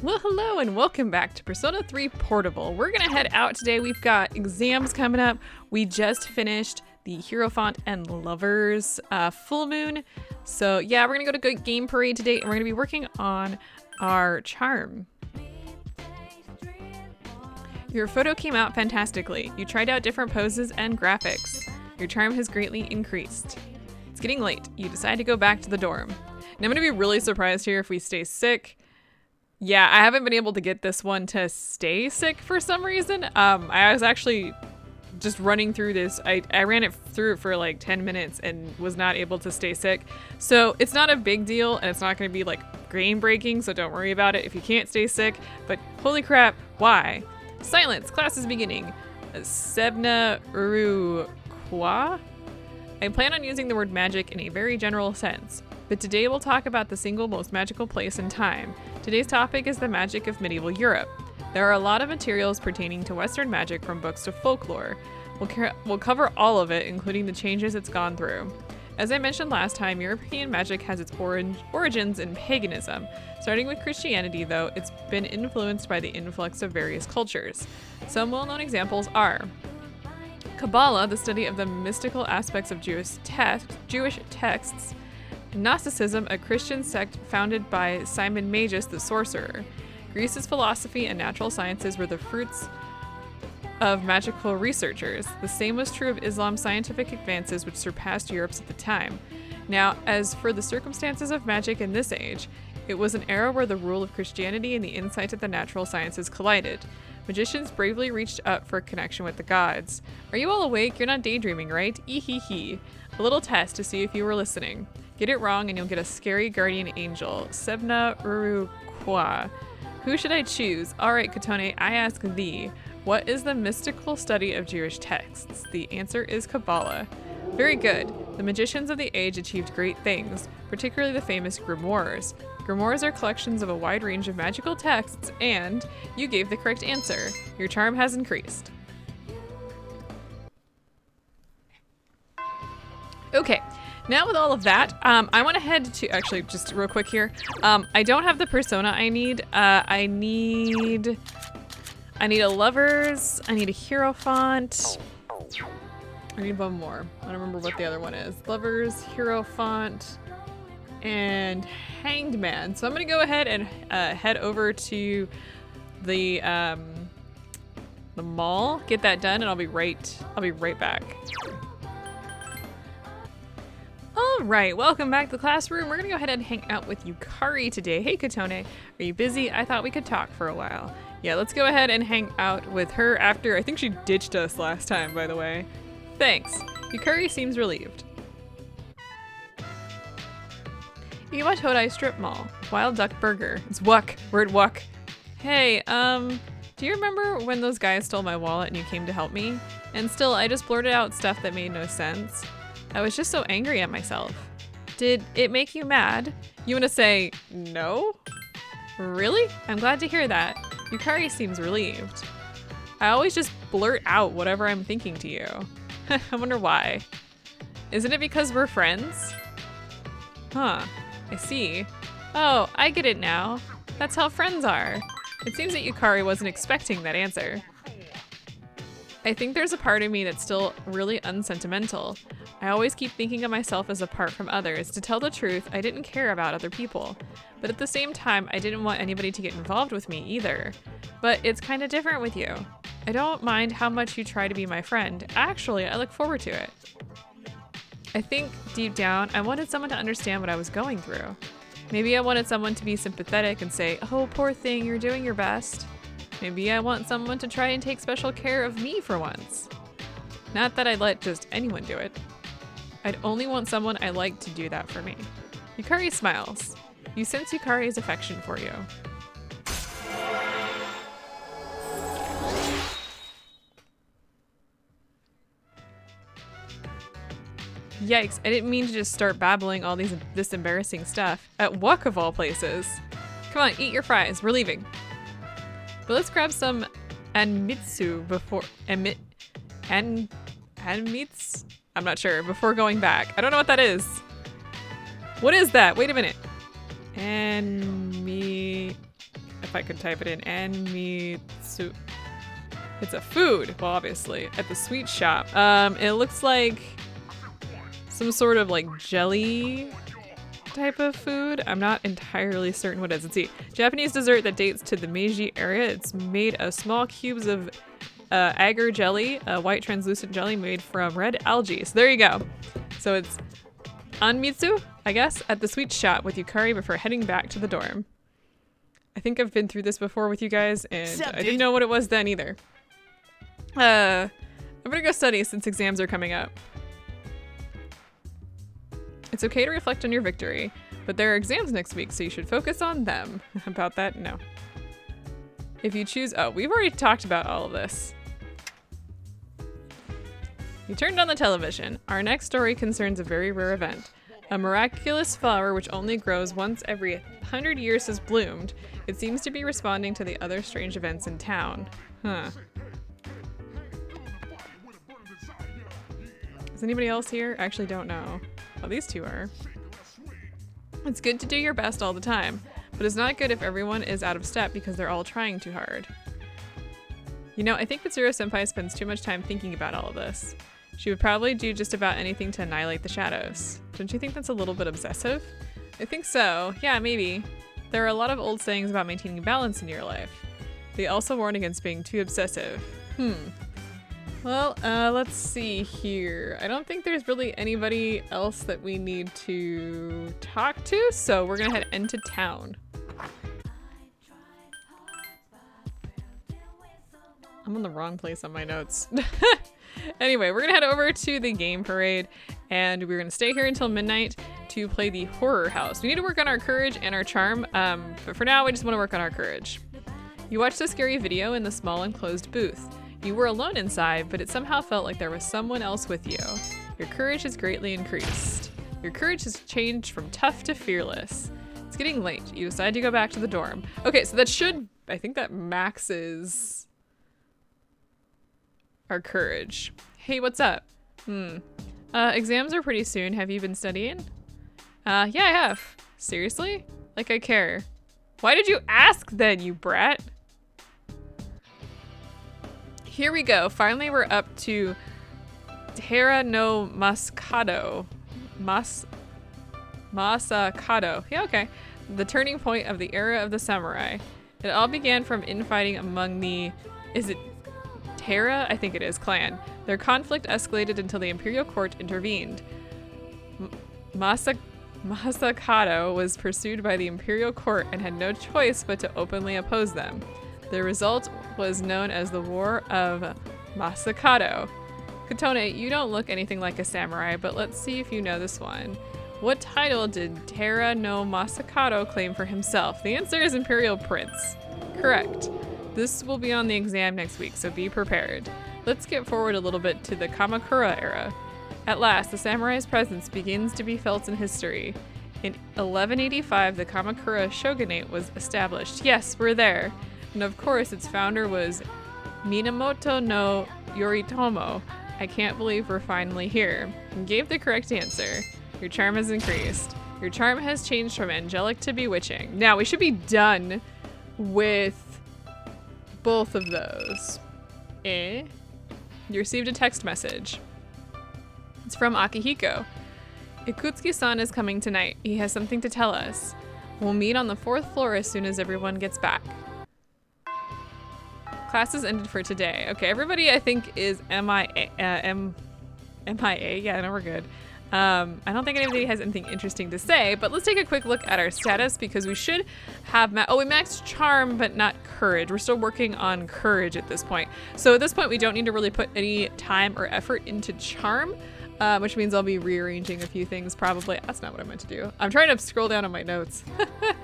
Well, hello and welcome back to Persona 3 Portable. We're gonna head out today. We've got exams coming up. We just finished the Hierophant and Lovers full moon. So yeah, we're gonna go to Game Parade today and we're gonna be working on our charm. Your photo came out fantastically. You tried out different poses and graphics. Your charm has greatly increased. It's getting late. You decide to go back to the dorm. And I'm gonna be really surprised here if we stay sick. Yeah, I haven't been able to get this one to stay sick for some reason. I was actually just running through this. I ran it through for like 10 minutes and was not able to stay sick. So it's not a big deal and it's not going to be like game breaking, so don't worry about it if you can't stay sick. But holy crap, why? Silence, class is beginning. Sebna Uru Kwa? I plan on using the word magic in a very general sense, but today we'll talk about the single most magical place in time. Today's topic is the magic of medieval Europe. There are a lot of materials pertaining to Western magic from books to folklore. We'll cover all of it, including the changes it's gone through. As I mentioned last time, European magic has its origins in paganism. Starting with Christianity, though, it's been influenced by the influx of various cultures. Some well-known examples are Kabbalah, the study of the mystical aspects of Jewish texts, Gnosticism, a Christian sect founded by Simon Magus the sorcerer. Greece's philosophy and natural sciences were the fruits of magical researchers. The same was true of Islam's scientific advances, which surpassed Europe's at the time. Now, as for the circumstances of magic in this age, it was an era where the rule of Christianity and the insight of the natural sciences collided. Magicians bravely reached up for a connection with the gods. Are you all awake? You're not daydreaming, right? Ehehe. A little test to see if you were listening. Get it wrong and you'll get a scary guardian angel. Sebna Uru Kwa. Who should I choose? Alright, Kotone, I ask thee. What is the mystical study of Jewish texts? The answer is Kabbalah. Very good. The magicians of the age achieved great things, particularly the famous grimoires. Grimoires are collections of a wide range of magical texts, and you gave the correct answer. Your charm has increased. Okay. Now with all of that, I want to head to, actually just real quick here, I don't have the persona I need. I need a Lovers, I need a Hierophant, I need one more. I don't remember what the other one is. Lovers, Hierophant, and Hanged Man. So I'm gonna go ahead and head over to the mall, get that done, and I'll be right back. Alright, welcome back to the classroom. We're gonna go ahead and hang out with Yukari today. Hey Kotone, are you busy? I thought we could talk for a while. Yeah, let's go ahead and hang out with her after. I think she ditched us last time, by the way. Thanks. Yukari seems relieved. Iwa Todai Strip Mall. Wild Duck Burger. It's Wuck. We're at Wuck. Hey, do you remember when those guys stole my wallet and you came to help me? And still, I just blurted out stuff that made no sense. I was just so angry at myself. Did it make you mad? You want to say no? Really? I'm glad to hear that. Yukari seems relieved. I always just blurt out whatever I'm thinking to you. I wonder why. Isn't it because we're friends? Huh, I see. Oh, I get it now. That's how friends are. It seems that Yukari wasn't expecting that answer. I think there's a part of me that's still really unsentimental. I always keep thinking of myself as apart from others. To tell the truth, I didn't care about other people. But at the same time, I didn't want anybody to get involved with me either. But it's kind of different with you. I don't mind how much you try to be my friend. Actually, I look forward to it. I think deep down, I wanted someone to understand what I was going through. Maybe I wanted someone to be sympathetic and say, oh, poor thing, you're doing your best. Maybe I want someone to try and take special care of me for once. Not that I'd let just anyone do it. I'd only want someone I like to do that for me. Yukari smiles. You sense Yukari's affection for you. Yikes, I didn't mean to just start babbling all this embarrassing stuff. At Wuck of all places. Come on, eat your fries, we're leaving. But let's grab some Anmitsu before, Anmitsu? I'm not sure, before going back. I don't know what that is. What is that? Wait a minute. if I could type it in. Anmitsu. It's a food, well, obviously, at the sweet shop. It looks like some sort of like jelly type of food. I'm not entirely certain what it is. Let's see. Japanese dessert that dates to the Meiji era. It's made of small cubes of agar jelly, a white translucent jelly made from red algae. So there you go. So it's Anmitsu, I guess, at the sweet shop with Yukari before heading back to the dorm. I think I've been through this before with you guys, and I didn't know what it was then either. I'm gonna go study since exams are coming up. It's okay to reflect on your victory, but there are exams next week, so you should focus on them. About that, no. If you choose, oh, we've already talked about all of this. You turned on the television. Our next story concerns a very rare event. A miraculous flower which only grows once every 100 years has bloomed. It seems to be responding to the other strange events in town. Huh. Is anybody else here? I actually don't know. Oh, these two are. It's good to do your best all the time, but it's not good if everyone is out of step because they're all trying too hard. You know, I think Mitsuru-senpai spends too much time thinking about all of this. She would probably do just about anything to annihilate the shadows. Don't you think that's a little bit obsessive? I think so. Yeah, maybe. There are a lot of old sayings about maintaining balance in your life. They also warn against being too obsessive. Well, let's see here. I don't think there's really anybody else that we need to talk to, so we're gonna head into town. I'm on the wrong place on my notes. Anyway, we're gonna head over to the game parade, and we're gonna stay here until midnight to play the horror house. We need to work on our courage and our charm, but for now, we just want to work on our courage. You watched the scary video in the small enclosed booth. You were alone inside, but it somehow felt like there was someone else with you. Your courage has greatly increased. Your courage has changed from tough to fearless. It's getting late. You decide to go back to the dorm. Okay, so that should, I think that maxes our courage. Hey, what's up? Exams are pretty soon. Have you been studying? Yeah, I have. Seriously? Like I care. Why did you ask then, you brat? Here we go. Finally, we're up to Terra no Masakado. Masakado. Yeah, okay. The turning point of the era of the samurai. It all began from infighting among the... Is it Terra? I think it is. Clan. Their conflict escalated until the imperial court intervened. Masakado was pursued by the imperial court and had no choice but to openly oppose them. The result was known as the War of Masakado. Katone, you don't look anything like a samurai, but let's see if you know this one. What title did Terra no Masakado claim for himself? The answer is Imperial Prince. Correct. This will be on the exam next week, so be prepared. Let's get forward a little bit to the Kamakura era. At last, the samurai's presence begins to be felt in history. In 1185, the Kamakura shogunate was established. Yes, we're there. And of course, its founder was Minamoto no Yoritomo. I can't believe we're finally here. You gave the correct answer. Your charm has increased. Your charm has changed from angelic to bewitching. Now, we should be done with both of those. You received a text message. It's from Akihiko. Ikutsuki-san is coming tonight. He has something to tell us. We'll meet on the 4th floor as soon as everyone gets back. Classes ended for today. Okay, everybody I think is MIA. Yeah, no, we're good. I don't think anybody has anything interesting to say, but let's take a quick look at our status because we should have we maxed charm, but not courage. We're still working on courage at this point. So at this point, we don't need to really put any time or effort into charm, which means I'll be rearranging a few things probably. That's not what I meant to do. I'm trying to scroll down on my notes.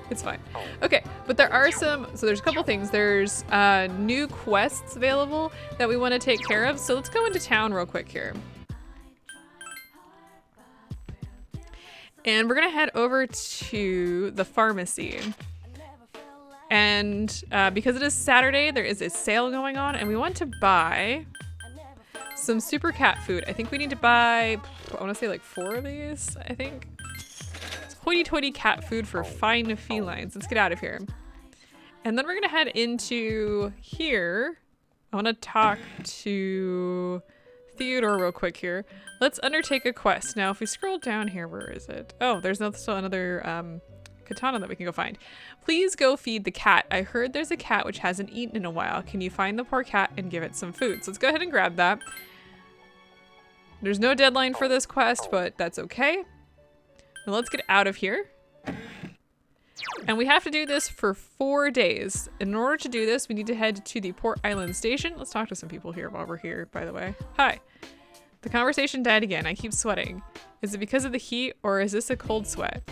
It's fine. Okay, but there are so there's a couple things. There's new quests available that we want to take care of. So let's go into town real quick here. And we're gonna head over to the pharmacy. And because it is Saturday, there is a sale going on and we want to buy some super cat food. I think we need to buy, I wanna say like 4 of these, I think. It's hoity-toity cat food for fine felines. Let's get out of here. And then we're gonna head into here. I wanna talk to Theodore real quick here. Let's undertake a quest. Now, if we scroll down here, where is it? Oh, there's still another katana that we can go find. Please go feed the cat. I heard there's a cat which hasn't eaten in a while. Can you find the poor cat and give it some food? So let's go ahead and grab that. There's no deadline for this quest, but that's okay. Now let's get out of here. And we have to do this for 4 days. In order to do this, we need to head to the Port Island station. Let's talk to some people here while we're here, by the way. Hi. The conversation died again. I keep sweating. Is it because of the heat or is this a cold sweat?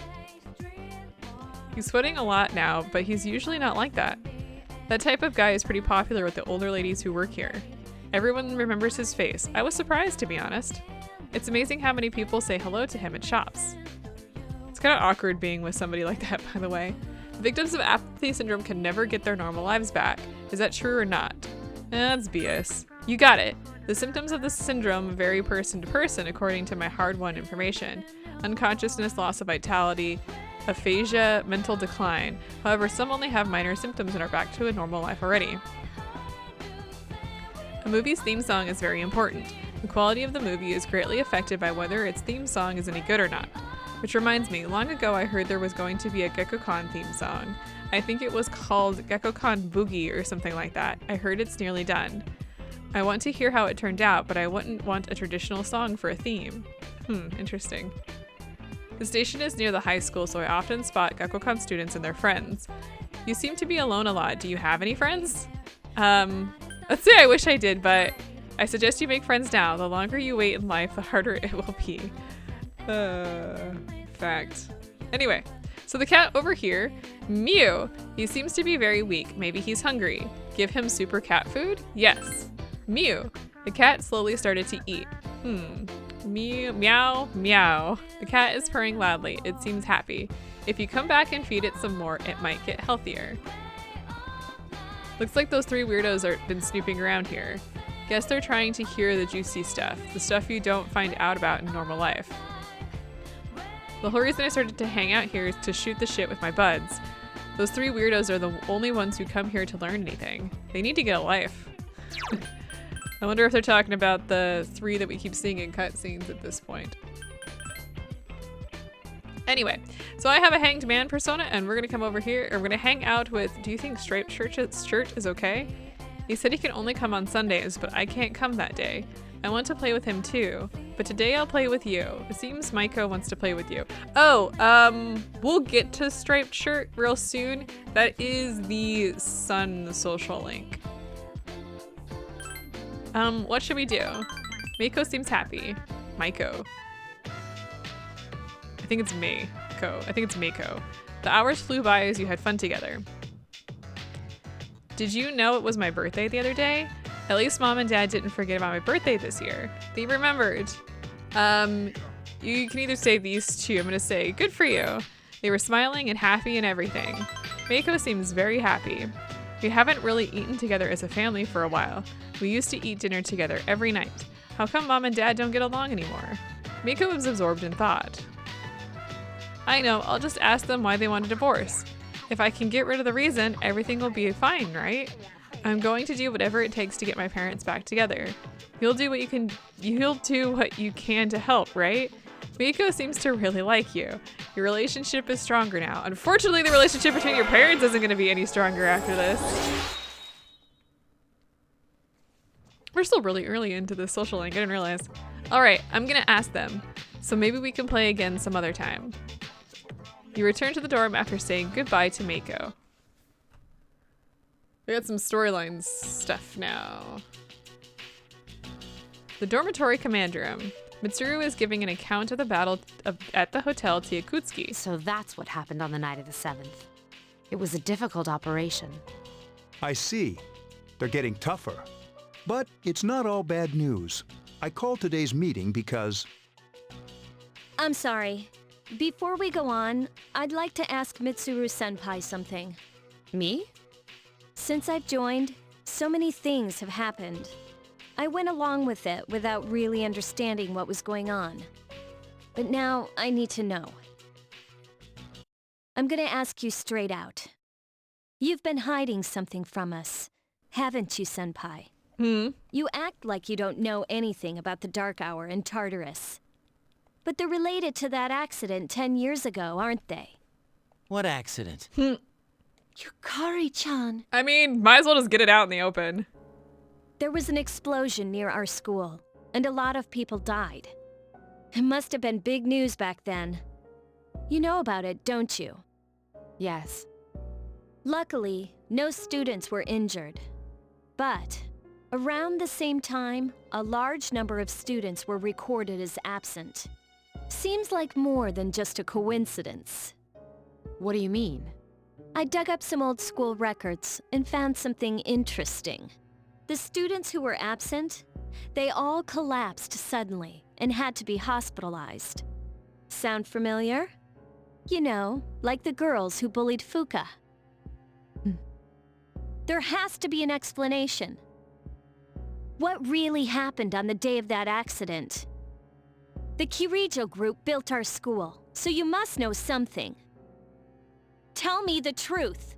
He's sweating a lot now, but he's usually not like that. That type of guy is pretty popular with the older ladies who work here. Everyone remembers his face. I was surprised, to be honest. It's amazing how many people say hello to him at shops. It's kind of awkward being with somebody like that, by the way. The victims of apathy syndrome can never get their normal lives back. Is that true or not? That's BS. You got it. The symptoms of this syndrome vary person to person according to my hard-won information. Unconsciousness, loss of vitality, aphasia, mental decline. However, some only have minor symptoms and are back to a normal life already. A movie's theme song is very important. The quality of the movie is greatly affected by whether its theme song is any good or not. Which reminds me, long ago I heard there was going to be a Gekko-kan theme song. I think it was called Gekko-kan Boogie or something like that. I heard it's nearly done. I want to hear how it turned out, but I wouldn't want a traditional song for a theme. Interesting. The station is near the high school, so I often spot Gekko-kan students and their friends. You seem to be alone a lot. Do you have any friends? Let's say I wish I did, but I suggest you make friends now. The longer you wait in life, the harder it will be. Fact. Anyway, so the cat over here, Mew, he seems to be very weak. Maybe he's hungry. Give him super cat food? Yes. Mew, the cat slowly started to eat. Mew, meow, meow. The cat is purring loudly. It seems happy. If you come back and feed it some more, it might get healthier. Looks like those 3 weirdos are been snooping around here. Guess they're trying to hear the juicy stuff, the stuff you don't find out about in normal life. The whole reason I started to hang out here is to shoot the shit with my buds. Those 3 weirdos are the only ones who come here to learn anything. They need to get a life. I wonder if they're talking about the 3 that we keep seeing in cutscenes at this point. Anyway, so I have a hanged man persona and we're gonna come over here and we're gonna hang out with, do you think Striped Shirt is okay? He said he can only come on Sundays, but I can't come that day. I want to play with him too, but today I'll play with you. It seems Maiko wants to play with you. Oh, we'll get to Striped Shirt real soon. That is the Sun social link. What should we do? Maiko seems happy. Maiko. I think it's Meiko. I think it's Meiko. The hours flew by as you had fun together. Did you know it was my birthday the other day? At least Mom and Dad didn't forget about my birthday this year. They remembered. You can either say these two. I'm gonna say, good for you. They were smiling and happy and everything. Meiko seems very happy. We haven't really eaten together as a family for a while. We used to eat dinner together every night. How come Mom and Dad don't get along anymore? Meiko was absorbed in thought. I know, I'll just ask them why they want a divorce. If I can get rid of the reason, everything will be fine, right? I'm going to do whatever it takes to get my parents back together. You'll do what you can to help, right? Meiko seems to really like you. Your relationship is stronger now. Unfortunately, the relationship between your parents isn't going to be any stronger after this. We're still really early into the social link, I didn't realize. All right, I'm gonna ask them. So maybe we can play again some other time. You return to the dorm after saying goodbye to Meiko. We got some storylines stuff now. The dormitory command room. Mitsuru is giving an account of the battle at the Hotel Tiakutsuki. So that's what happened on the night of the 7th. It was a difficult operation. I see. They're getting tougher. But it's not all bad news. I called today's meeting because... I'm sorry. Before we go on, I'd like to ask Mitsuru-senpai something. Me? Since I've joined, so many things have happened. I went along with it without really understanding what was going on. But now I need to know. I'm gonna ask you straight out. You've been hiding something from us, haven't you, Senpai? You act like you don't know anything about the Dark Hour in Tartarus. But they're related to that accident 10 years ago, aren't they? What accident? Yukari-chan. I mean, might as well just get it out in the open. There was an explosion near our school, and a lot of people died. It must have been big news back then. You know about it, don't you? Yes. Luckily, no students were injured. But around the same time, a large number of students were recorded as absent. Seems like more than just a coincidence. What do you mean? I dug up some old school records and found something interesting. The students who were absent, they all collapsed suddenly and had to be hospitalized. Sound familiar? You know, like the girls who bullied Fuuka. There has to be an explanation. What really happened on the day of that accident? The Kirijo group built our school, so you must know something. Tell me the truth.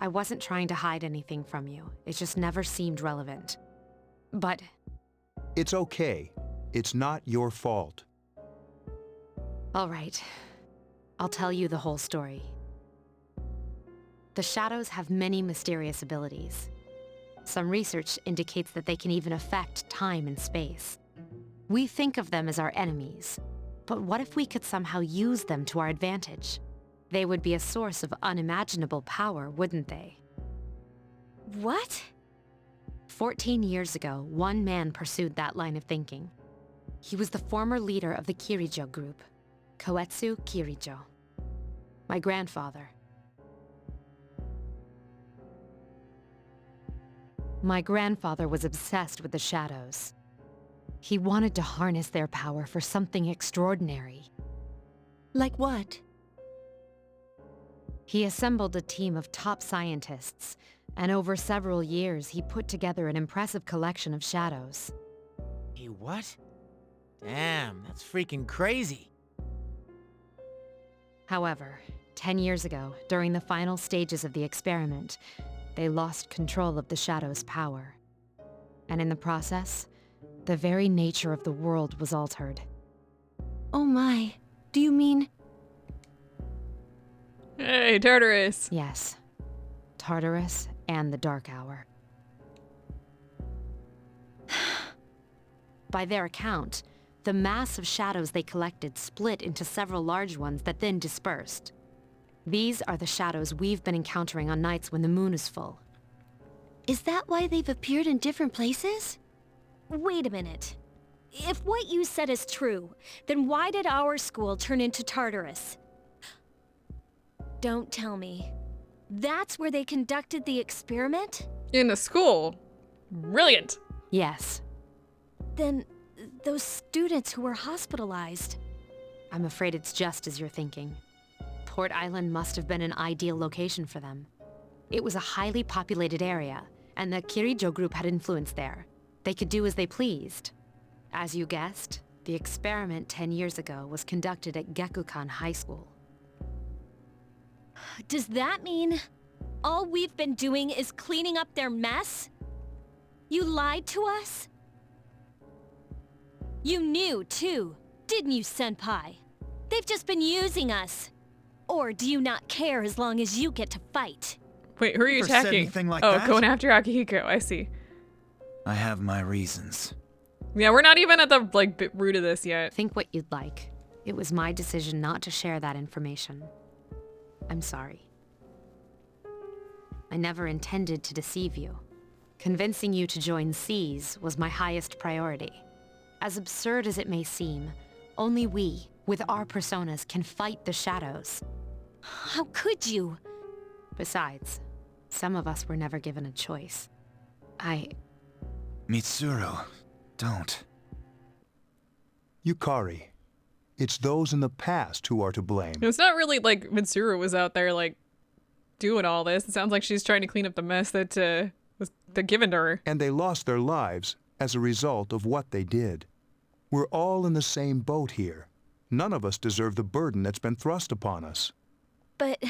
I wasn't trying to hide anything from you. It just never seemed relevant. But... It's okay. It's not your fault. all right. I'll tell you the whole story. The shadows have many mysterious abilities. Some research indicates that they can even affect time and space. We think of them as our enemies, but what if we could somehow use them to our advantage? They would be a source of unimaginable power, wouldn't they? What? 14 years ago, one man pursued that line of thinking. He was the former leader of the Kirijo group, Koetsu Kirijo. My grandfather. My grandfather was obsessed with the shadows. He wanted to harness their power for something extraordinary. Like what? He assembled a team of top scientists, and over several years he put together an impressive collection of shadows. Hey, what? Damn, that's freaking crazy. However, 10 years ago, during the final stages of the experiment, they lost control of the shadow's power. And in the process, the very nature of the world was altered. Oh my, do you mean... Hey, Tartarus. Yes, Tartarus and the Dark Hour. By their account, the mass of shadows they collected split into several large ones that then dispersed. These are the shadows we've been encountering on nights when the moon is full. Is that why they've appeared in different places? Wait a minute. If what you said is true, then why did our school turn into Tartarus? Don't tell me. That's where they conducted the experiment? In the school. Brilliant. Yes, Then those students who were hospitalized. I'm afraid it's just as you're thinking. Port Island must have been an ideal location for them. It was a highly populated area, and the Kirijo group had influence there. They could do as they pleased. As you guessed, the experiment 10 years ago was conducted at Gekukan High School. Does that mean all we've been doing is cleaning up their mess? You lied to us? You knew, too, didn't you, Senpai? They've just been using us. Or do you not care as long as you get to fight? Wait, who are you Never said attacking? anything like oh, that. going after Akihiko. I see. I have my reasons. Yeah, we're not even at the root of this yet. Think what you'd like. It was my decision not to share that information. I'm sorry. I never intended to deceive you. Convincing you to join C's was my highest priority. As absurd as it may seem, only we, with our personas, can fight the shadows. How could you? Besides, some of us were never given a choice. Mitsuru, don't. Yukari, it's those in the past who are to blame. It's not really like Mitsuru was out there doing all this. It sounds like she's trying to clean up the mess that was given to her. And they lost their lives as a result of what they did. We're all in the same boat here. None of us deserve the burden that's been thrust upon us. But...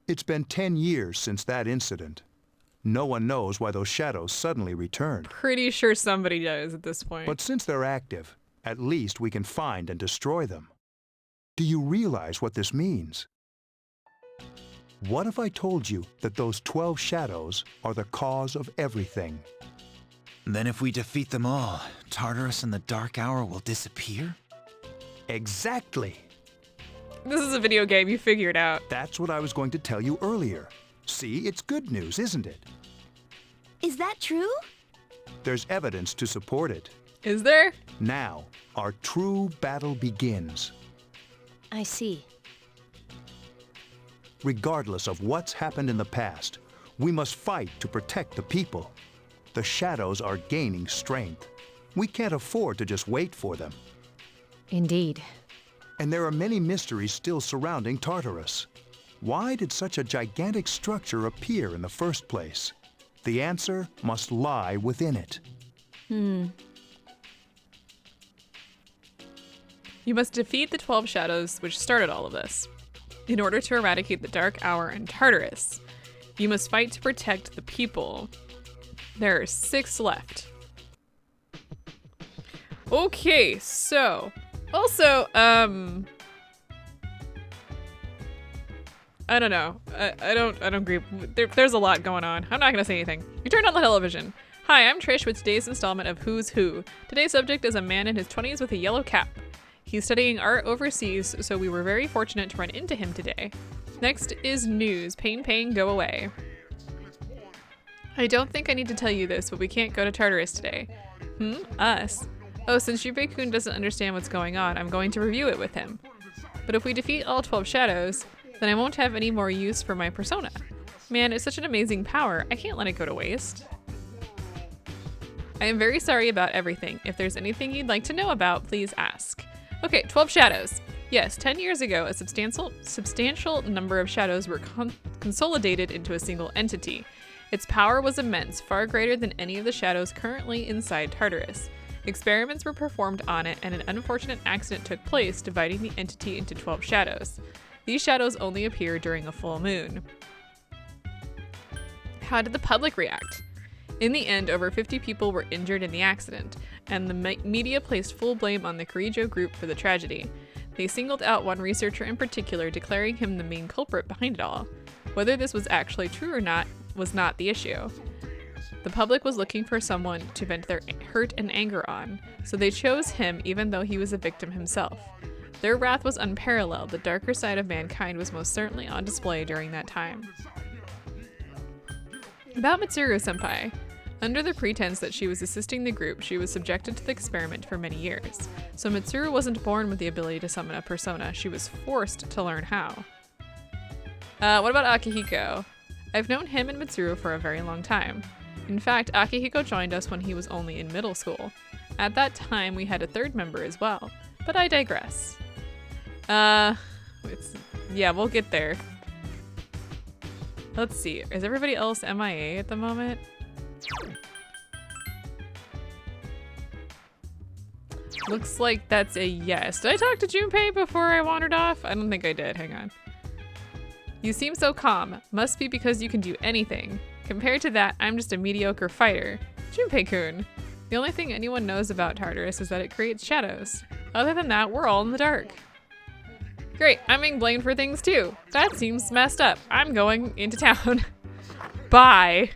It's been 10 years since that incident. No one knows why those shadows suddenly returned. Pretty sure somebody does at this point. But since they're active, at least we can find and destroy them. Do you realize what this means? What if I told you that those 12 shadows are the cause of everything? Then if we defeat them all, Tartarus and the Dark Hour will disappear? Exactly! This is a video game, you figure it out. That's what I was going to tell you earlier. See, it's good news, isn't it? Is that true? There's evidence to support it. Is there? Now, our true battle begins. I see. Regardless of what's happened in the past, we must fight to protect the people. The shadows are gaining strength. We can't afford to just wait for them. Indeed. And there are many mysteries still surrounding Tartarus. Why did such a gigantic structure appear in the first place? The answer must lie within it. You must defeat the 12 shadows which started all of this. In order to eradicate the Dark Hour and Tartarus, you must fight to protect the people. There are 6 left. Okay, so also, I don't know. I don't agree. There's a lot going on. I'm not gonna say anything. You turned on the television. Hi, I'm Trish with today's installment of Who's Who. Today's subject is a man in his 20s with a yellow cap. He's studying art overseas, so we were very fortunate to run into him today. Next is news. Pain, go away. I don't think I need to tell you this, but we can't go to Tartarus today. Us? Oh, since Junpei-kun doesn't understand what's going on, I'm going to review it with him. But if we defeat all 12 shadows, then I won't have any more use for my persona. Man, it's such an amazing power. I can't let it go to waste. I am very sorry about everything. If there's anything you'd like to know about, please ask. Okay, 12 shadows. Yes, 10 years ago, a substantial number of shadows were consolidated into a single entity. Its power was immense, far greater than any of the shadows currently inside Tartarus. Experiments were performed on it, and an unfortunate accident took place, dividing the entity into 12 shadows. These shadows only appear during a full moon. How did the public react? In the end, over 50 people were injured in the accident, and the media placed full blame on the Kirijo group for the tragedy. They singled out one researcher in particular, declaring him the main culprit behind it all. Whether this was actually true or not was not the issue. The public was looking for someone to vent their hurt and anger on, so they chose him even though he was a victim himself. Their wrath was unparalleled. The darker side of mankind was most certainly on display during that time. About Mitsuru-senpai. Under the pretense that she was assisting the group, she was subjected to the experiment for many years. So Mitsuru wasn't born with the ability to summon a persona, she was forced to learn how. What about Akihiko? I've known him and Mitsuru for a very long time. In fact, Akihiko joined us when he was only in middle school. At that time, we had a third member as well, but I digress. Yeah, we'll get there. Let's see, is everybody else MIA at the moment? Looks like that's a yes. Did I talk to Junpei before I wandered off? I don't think I did, hang on. You seem so calm. Must be because you can do anything. Compared to that, I'm just a mediocre fighter. Junpei-kun. The only thing anyone knows about Tartarus is that it creates shadows. Other than that, we're all in the dark. Great, I'm being blamed for things too. That seems messed up. I'm going into town. Bye.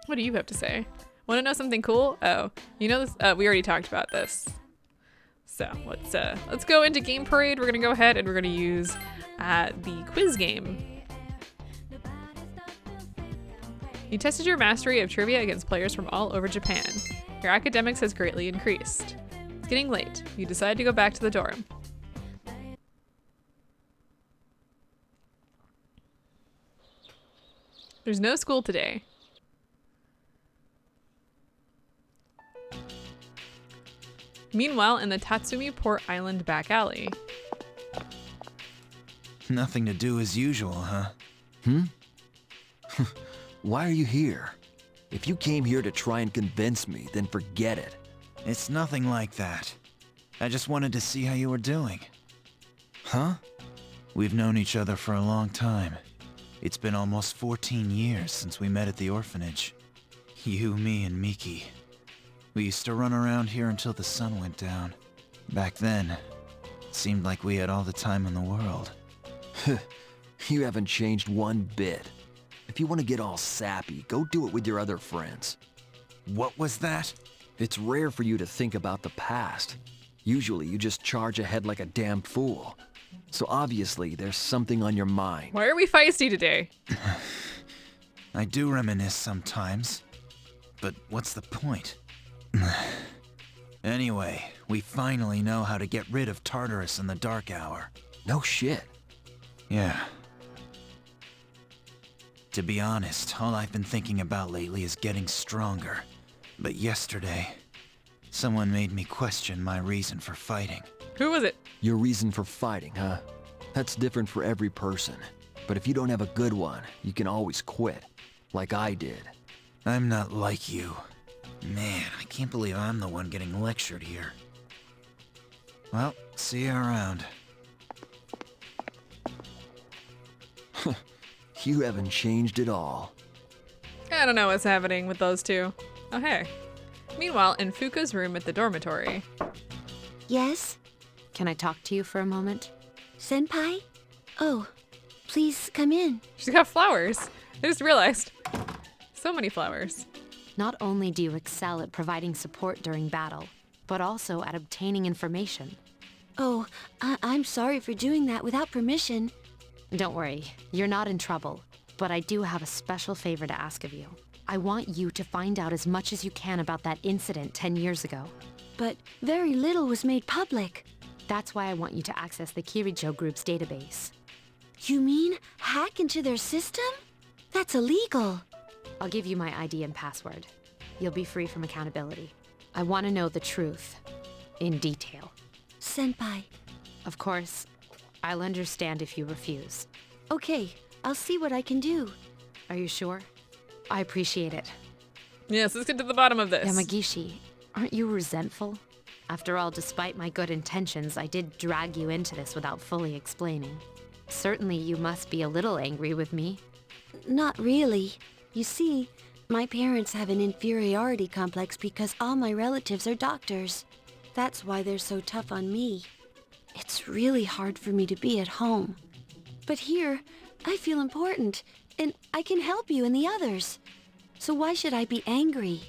What do you have to say? Want to know something cool? Oh, you know this? We already talked about this. So let's go into Game Parade. We're gonna go ahead and we're gonna use the quiz game. You tested your mastery of trivia against players from all over Japan. Your academics has greatly increased. It's getting late. You decide to go back to the dorm. There's no school today. Meanwhile, in the Tatsumi Port Island back alley. Nothing to do as usual, huh? Why are you here? If you came here to try and convince me, then forget it. It's nothing like that. I just wanted to see how you were doing. Huh? We've known each other for a long time. It's been almost 14 years since we met at the orphanage. You, me, and Miki. We used to run around here until the sun went down. Back then, it seemed like we had all the time in the world. You haven't changed one bit. If you want to get all sappy, go do it with your other friends. What was that? It's rare for you to think about the past. Usually you just charge ahead like a damn fool. So obviously there's something on your mind. Why are we feisty today? I do reminisce sometimes. But what's the point? Anyway, we finally know how to get rid of Tartarus in the dark hour. No shit. Yeah. To be honest, all I've been thinking about lately is getting stronger. But yesterday, someone made me question my reason for fighting. Who was it? Your reason for fighting, huh? That's different for every person. But if you don't have a good one, you can always quit. Like I did. I'm not like you. Man, I can't believe I'm the one getting lectured here. Well, see you around. You haven't changed at all. I don't know what's happening with those two. Oh, hey. Meanwhile, in Fuuka's room at the dormitory. Yes? Can I talk to you for a moment? Senpai? Oh, please come in. She's got flowers. I just realized. So many flowers. Not only do you excel at providing support during battle, but also at obtaining information. Oh, I'm sorry for doing that without permission. Don't worry, you're not in trouble. But I do have a special favor to ask of you. I want you to find out as much as you can about that incident 10 years ago. But very little was made public. That's why I want you to access the Kirijo Group's database. You mean hack into their system? That's illegal. I'll give you my ID and password. You'll be free from accountability. I want to know the truth. In detail. Senpai. Of course, I'll understand if you refuse. Okay, I'll see what I can do. Are you sure? I appreciate it. Yes, let's get to the bottom of this. Yamagishi, aren't you resentful? After all, despite my good intentions, I did drag you into this without fully explaining. Certainly you must be a little angry with me. Not really. You see, my parents have an inferiority complex because all my relatives are doctors. That's why they're so tough on me. It's really hard for me to be at home. But here, I feel important, and I can help you and the others. So why should I be angry?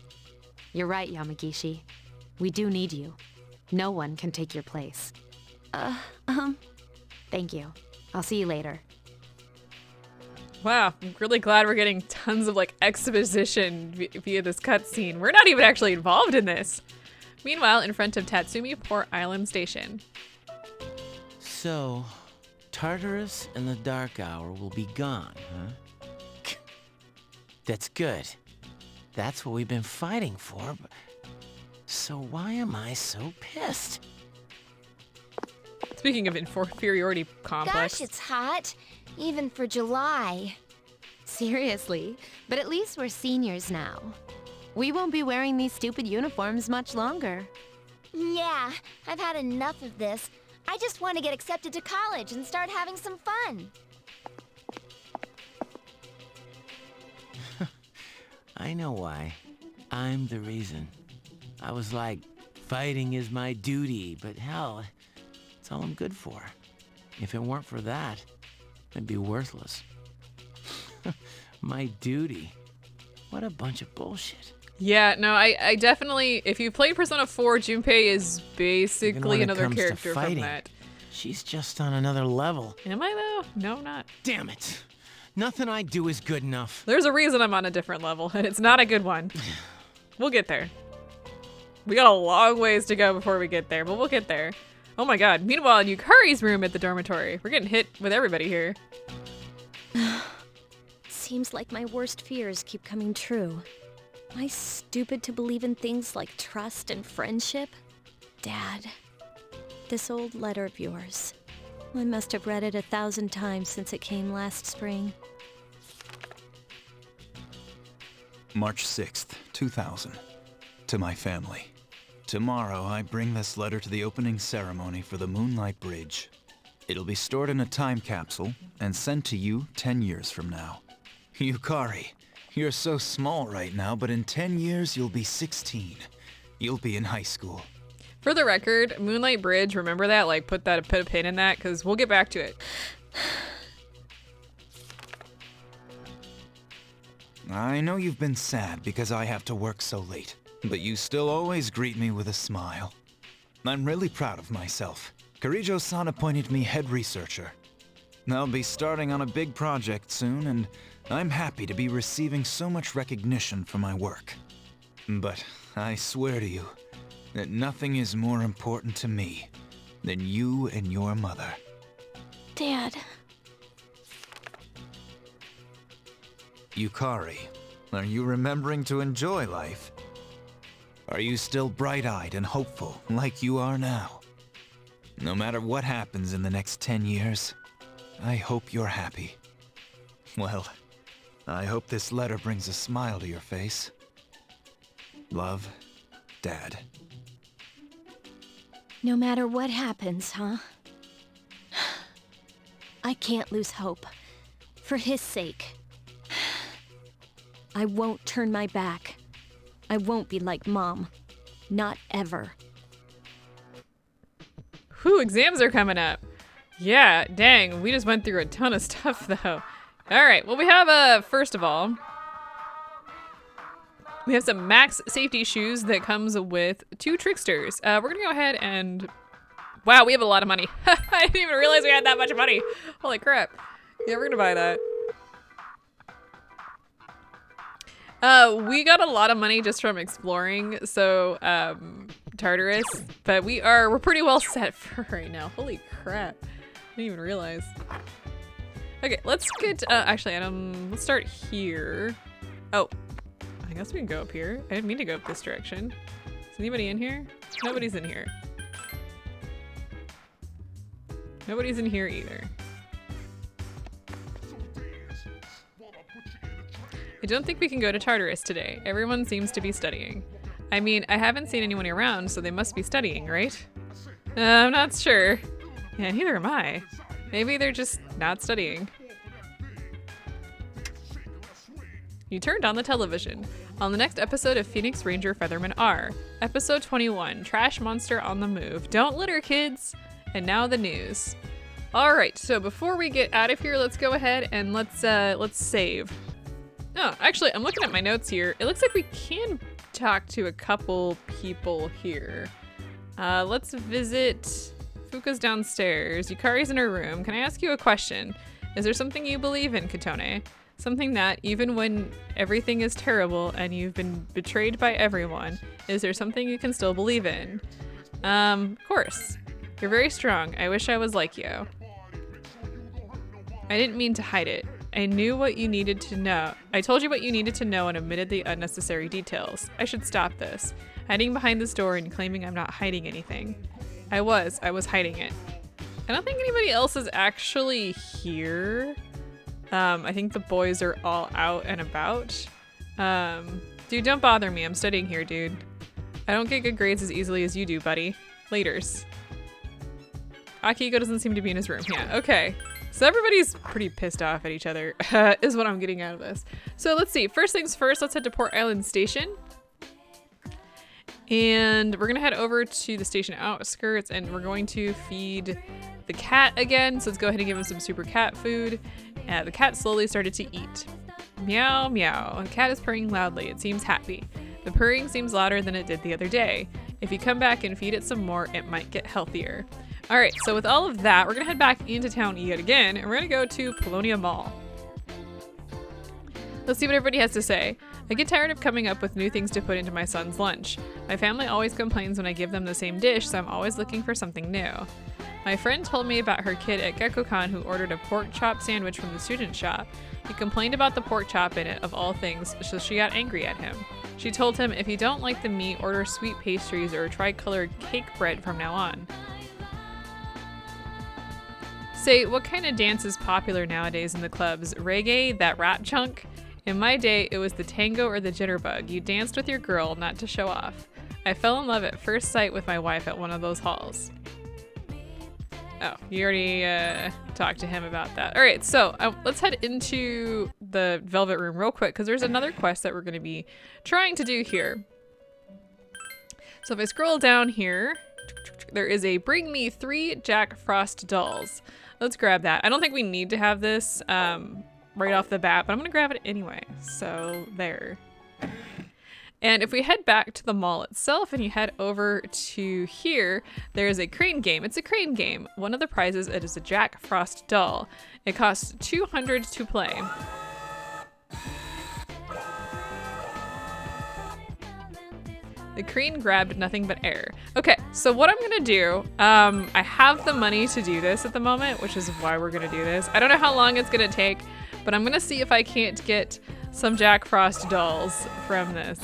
You're right, Yamagishi. We do need you. No one can take your place. Thank you. I'll see you later. Wow, I'm really glad we're getting tons of like exposition via this cutscene. We're not even actually involved in this. Meanwhile, in front of Tatsumi Port Island Station. So, Tartarus and the Dark Hour will be gone, huh? That's good. That's what we've been fighting for, but... So why am I so pissed? Speaking of inferiority complex. Gosh, it's hot. Even for July. Seriously, but at least we're seniors now. We won't be wearing these stupid uniforms much longer. Yeah, I've had enough of this. I just want to get accepted to college and start having some fun. I know why. I'm the reason. I was like, fighting is my duty, but hell, it's all I'm good for. If it weren't for that, I'd be worthless. My duty. What a bunch of bullshit. Yeah, no, I definitely, if you played Persona 4, Junpei is basically another character from that. She's just on another level. Am I though? No, I'm not. Damn it. Nothing I do is good enough. There's a reason I'm on a different level, and it's not a good one. We'll get there. We got a long ways to go before we get there, but we'll get there. Oh my god. Meanwhile, in Yukari's room at the dormitory, we're getting hit with everybody here. Seems like my worst fears keep coming true. Am I stupid to believe in things like trust and friendship? Dad, this old letter of yours. I must have read it 1,000 times since it came last spring. March 6th, 2000. To my family. Tomorrow, I bring this letter to the opening ceremony for the Moonlight Bridge. It'll be stored in a time capsule and sent to you 10 years from now. Yukari, you're so small right now, but in 10 years you'll be 16. You'll be in high school. For the record, Moonlight Bridge, remember that? Like, put a pin in that, because we'll get back to it. I know you've been sad because I have to work so late, but you still always greet me with a smile. I'm really proud of myself. Kirijo-san appointed me head researcher. I'll be starting on a big project soon, and I'm happy to be receiving so much recognition for my work. But I swear to you that nothing is more important to me than you and your mother. Dad. Yukari, are you remembering to enjoy life? Are you still bright-eyed and hopeful like you are now? No matter what happens in the next 10 years, I hope you're happy. Well, I hope this letter brings a smile to your face. Love, Dad. No matter what happens, huh? I can't lose hope. For his sake. I won't turn my back. I won't be like Mom. Not ever. Whew, exams are coming up. Yeah, dang, we just went through a ton of stuff though. All right, well we have, first of all, we have some max safety shoes that comes with 2 tricksters. We're gonna go ahead and, wow, we have a lot of money. I didn't even realize we had that much money. Holy crap. Yeah, we're gonna buy that. We got a lot of money just from exploring, so, Tartarus, but we're pretty well set for right now. Holy crap. I didn't even realize. Okay, let's get, actually, let's start here. Oh, I guess we can go up here. I didn't mean to go up this direction. Is anybody in here? Nobody's in here. Nobody's in here either. I don't think we can go to Tartarus today. Everyone seems to be studying. I mean, I haven't seen anyone around, so they must be studying, right? I'm not sure. Yeah, neither am I. Maybe they're just not studying. You turned on the television. On the next episode of Phoenix Ranger Featherman R. Episode 21, Trash Monster on the Move. Don't litter, kids! And now the news. Alright, so before we get out of here, let's go ahead and let's save. Oh, actually, I'm looking at my notes here. It looks like we can talk to a couple people here. Let's visit... Fuuka's downstairs. Yukari's in her room. Can I ask you a question? Is there something you believe in, Katone? Something that, even when everything is terrible and you've been betrayed by everyone, is there something you can still believe in? Of course. You're very strong. I wish I was like you. I didn't mean to hide it. I knew what you needed to know. I told you what you needed to know and omitted the unnecessary details. I should stop this. Hiding behind this door and claiming I'm not hiding anything. I was hiding it. I don't think anybody else is actually here. I think the boys are all out and about. Dude, don't bother me. I'm studying here, dude. I don't get good grades as easily as you do, buddy. Laters. Akihiko doesn't seem to be in his room. Yeah, okay. So everybody's pretty pissed off at each other, is what I'm getting out of this. So let's see. First things first, let's head to Port Island Station. And we're gonna head over to the station outskirts and we're going to feed the cat again. So let's go ahead and give him some super cat food. The cat slowly started to eat. Meow, meow. The cat is purring loudly. It seems happy. The purring seems louder than it did the other day. If you come back and feed it some more, it might get healthier. All right, so with all of that, we're gonna head back into town yet again, and we're gonna go to Polonia Mall. Let's see what everybody has to say. I get tired of coming up with new things to put into my son's lunch. My family always complains when I give them the same dish, so I'm always looking for something new. My friend told me about her kid at Gekkokan who ordered a pork chop sandwich from the student shop. He complained about the pork chop in it, of all things, so she got angry at him. She told him, if you don't like the meat, order sweet pastries or tri-colored cake bread from now on. Say, what kind of dance is popular nowadays in the clubs? Reggae? That rap chunk? In my day, it was the tango or the jitterbug. You danced with your girl, not to show off. I fell in love at first sight with my wife at one of those halls. Oh, you already talked to him about that. All right, so let's head into the Velvet Room real quick because there's another quest that we're going to be trying to do here. So if I scroll down here, there is a bring me 3 Jack Frost dolls. Let's grab that. I don't think we need to have this right off the bat, but I'm going to grab it anyway. So there. And if we head back to the mall itself and you head over to here, there's a crane game. It's a crane game. One of the prizes, it is a Jack Frost doll. It costs 200 to play. The crane grabbed nothing but air. Okay, so what I'm gonna do, I have the money to do this at the moment, which is why we're gonna do this. I don't know how long it's gonna take, but I'm gonna see if I can't get some Jack Frost dolls from this.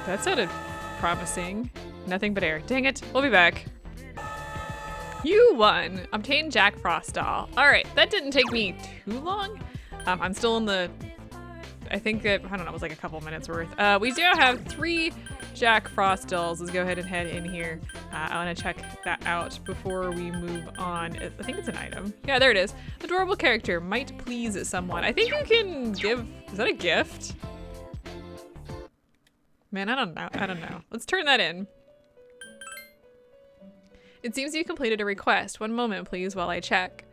That sounded promising. Nothing but air. Dang it, we'll be back. You won. Obtain Jack Frost doll. All right, that didn't take me too long. I'm still in the, I think that, I don't know, it was like a couple minutes worth. We do have 3 Jack Frost dolls. Let's go ahead and head in here. I wanna check that out before we move on. I think it's an item. Yeah, there it is. Adorable character, might please someone. I think you can give, is that a gift? Man, I don't know. Let's turn that in. It seems you completed a request. One moment, please, while I check.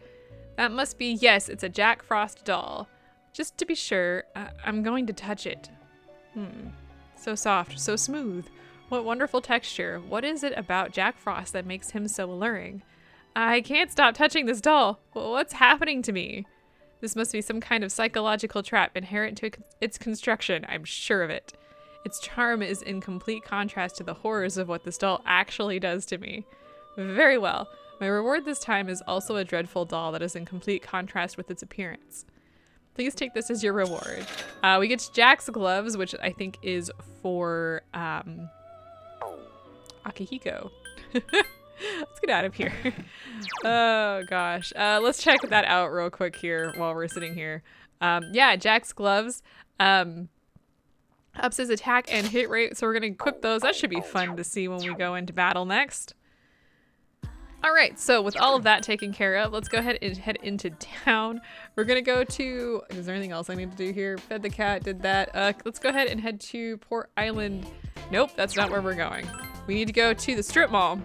That must be, yes, it's a Jack Frost doll. Just to be sure, I'm going to touch it. So soft, so smooth. What wonderful texture. What is it about Jack Frost that makes him so alluring? I can't stop touching this doll. What's happening to me? This must be some kind of psychological trap inherent to its construction. I'm sure of it. Its charm is in complete contrast to the horrors of what this doll actually does to me. Very well. My reward this time is also a dreadful doll that is in complete contrast with its appearance. Please take this as your reward. We get Jack's gloves, which I think is for Akihiko. Let's get out of here. Oh gosh. Let's check that out real quick here while we're sitting here. Yeah, Jack's gloves. Ups his attack and hit rate, so we're gonna equip those. That should be fun to see when we go into battle next. All right, so with all of that taken care of, let's go ahead and head into town. We're gonna go to, is there anything else I need to do here? Fed the cat, did that. Let's go ahead and head to Port Island. Nope, that's not where we're going. We need to go to the strip mall.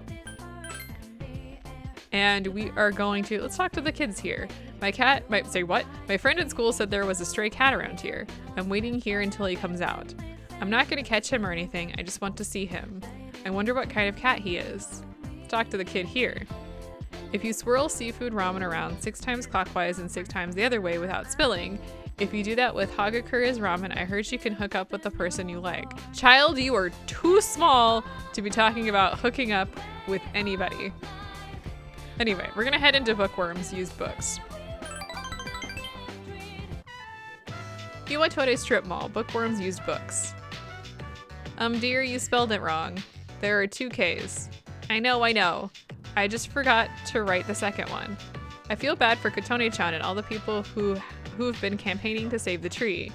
And we are going to, let's talk to the kids here. My friend at school said there was a stray cat around here. I'm waiting here until he comes out. I'm not gonna catch him or anything, I just want to see him. I wonder what kind of cat he is. Let's talk to the kid here. If you swirl seafood ramen around 6 times clockwise and 6 times the other way without spilling, if you do that with Hagakura's ramen, I heard you can hook up with the person you like. Child, you are too small to be talking about hooking up with anybody. Anyway, we're gonna head into Bookworm's used books. Iwatore Strip Mall, Bookworm's used books. Dear, you spelled it wrong. There are 2 Ks. I know. I just forgot to write the second one. I feel bad for Kotone-chan and all the people who've been campaigning to save the tree.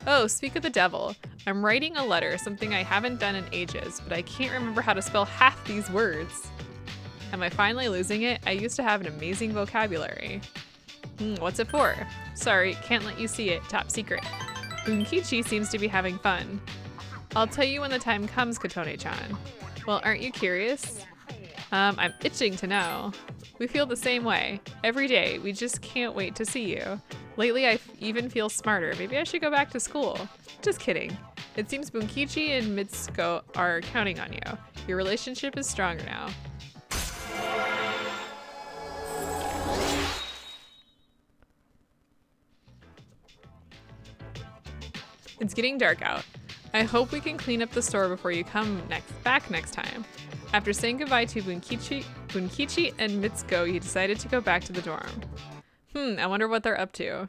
Oh, speak of the devil. I'm writing a letter, something I haven't done in ages, but I can't remember how to spell half these words. Am I finally losing it? I used to have an amazing vocabulary. What's it for? Sorry, can't let you see it. Top secret. Bunkichi seems to be having fun. I'll tell you when the time comes, Kotone-chan. Well, aren't you curious? I'm itching to know. We feel the same way. Every day, we just can't wait to see you. Lately, I even feel smarter. Maybe I should go back to school. Just kidding. It seems Bunkichi and Mitsuko are counting on you. Your relationship is stronger now. It's getting dark out. I hope we can clean up the store before you come back next time. After saying goodbye to Bunkichi and Mitsuko, you decided to go back to the dorm. I wonder what they're up to.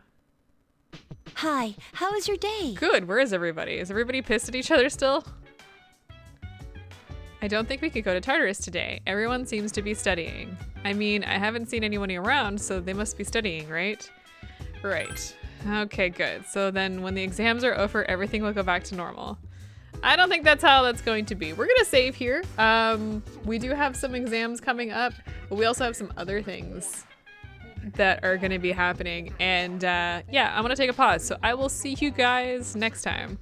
Hi, how was your day? Good, where is everybody? Is everybody pissed at each other still? I don't think we could go to Tartarus today. Everyone seems to be studying. I mean, I haven't seen anyone around, so they must be studying, right? Right. Okay, good. So then when the exams are over, everything will go back to normal. I don't think that's how that's going to be. We're gonna save here. We do have some exams coming up, but we also have some other things that are gonna be happening. And yeah, I'm gonna take a pause. So I will see you guys next time.